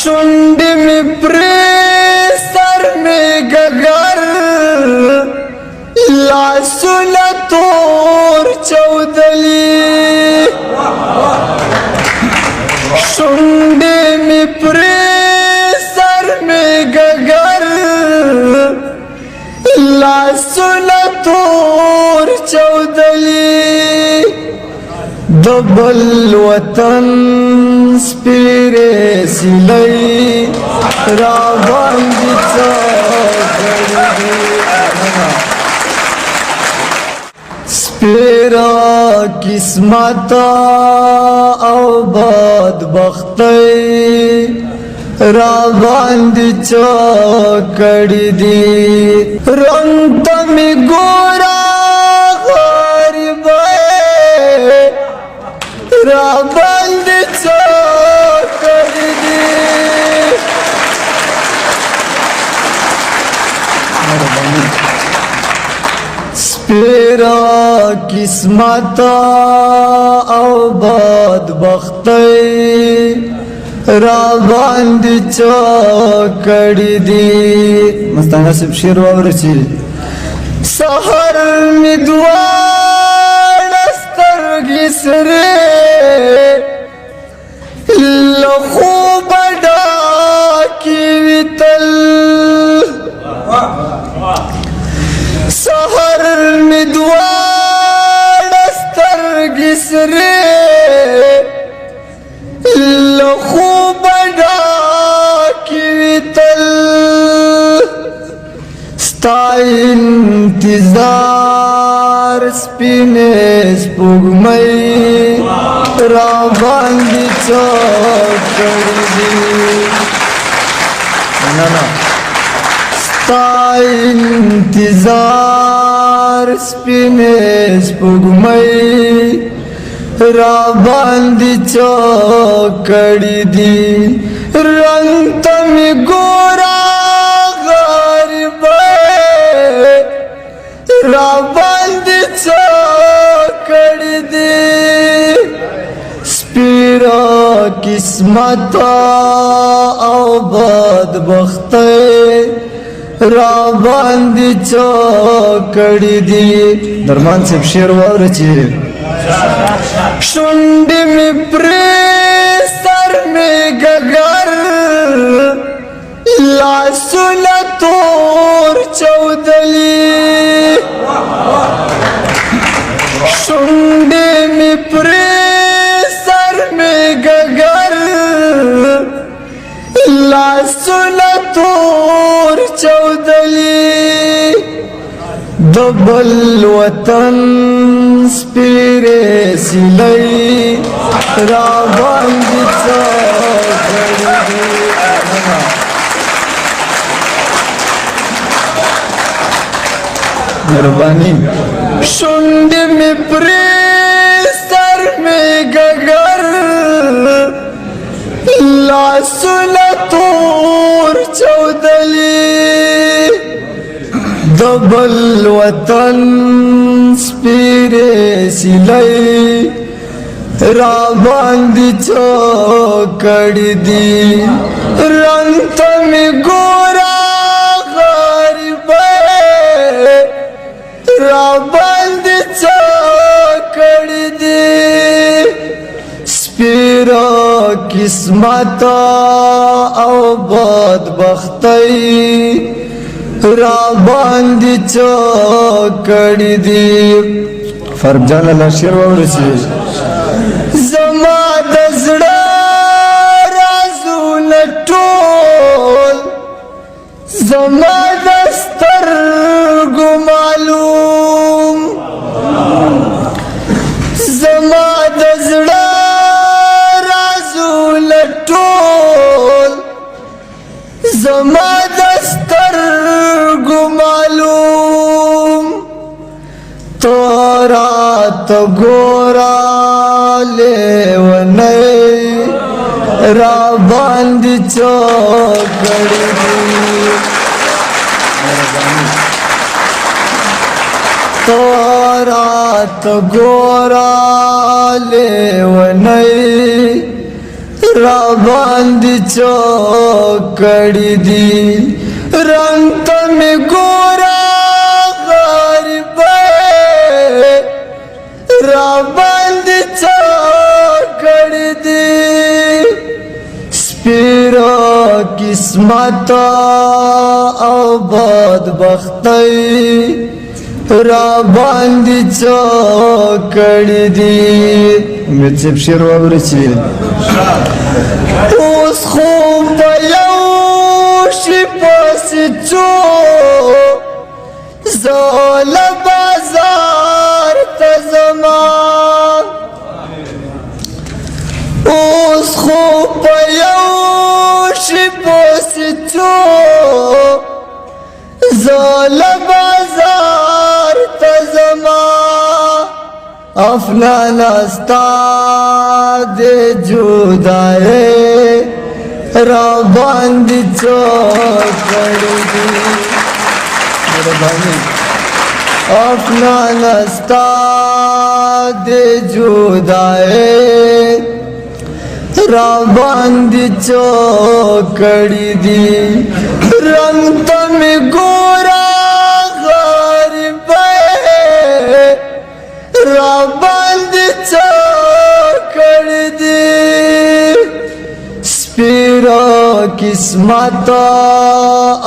शुंडी में प्रेसर में गगर लासुल तोर चौदली शुंडी में प्रेसर में गगर लासुल तोर चौदली दबल वतन स्पिरे सिलई रावंदिचा स्पिरा किस्मता औबद बख्तई रावंदिचा कड़ी दी रंग तमी गोरा गरीब रावंदिचा कड़ी दी स्पिरा किस्मता औबद बख्तई रावंदिचा कड़ी दी मस्ताना सिर्फ शेर वावरची सहर में दुआर गिसरे लखो बड़ा की वितल सहर में दुआर गिसरे लखो बड़ा की वितल स्ता इंतजार स्पिने स्पुगमई रावंदिचा कड़ी दी स्ता इंतजार स्पिने स्पुगमई रावंदिचा कड़ी दी रंग तमी गोरा गरीब रावंदिचा कड़ी दी स्पिरा किस्मता औबद बख्तई रावंदिचा कड़ी दी दरमान से शेर वावरची शुंडी में प्रेसर में गगर लासुल तोर चौदली शुंडी में प्रेसर में गगर लासुल तोर चौदली दबल वतन स्पिरे सिलई रावंदिचा कड़ी दी मेहरबानी शुंडी में प्रेसर में गगर लासुल तोर चौदली दबल वतन स्पिरे सिलई रावंदिचा कड़ी दी रंग तमी गोरा गरीब रावंदिचा कड़ी दी स्पिरा किस्मता औबद बख्तई रावंदिचा कड़ी दी फर्क जानला शेर वावरची जमा दजड़ा राजूल टोल जमा दस्तर गुमालूम जमा दजड़ा राजूल टोल जमा दस्तर गुमालूम तोरा तो गोरा लेवनई रावंदिचा कड़ी दी तोरा तो गोरा लेवनई را باندې چوکړې دي رنگ ته مې ګوره غریبۍ را باندې چوکړې دي سپیره قسمت او بدبختۍ را باندې چوکړې دي امید صاحب شعر واورئ چې اوس خو په یو شي پسې ځو زه له بازار ته ځمه اوس خو په یو شي پسې ځو زه له بازار ته ځمه افلان ستا د جدایۍ را باندې چوکړې دي مهرباني افلان ستا د جدایۍ را باندې چوکړې دي رنگ ته مې ګوره غریبۍ را باندې چوکړې دي سپیره قسمت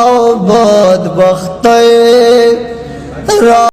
او بدبختۍ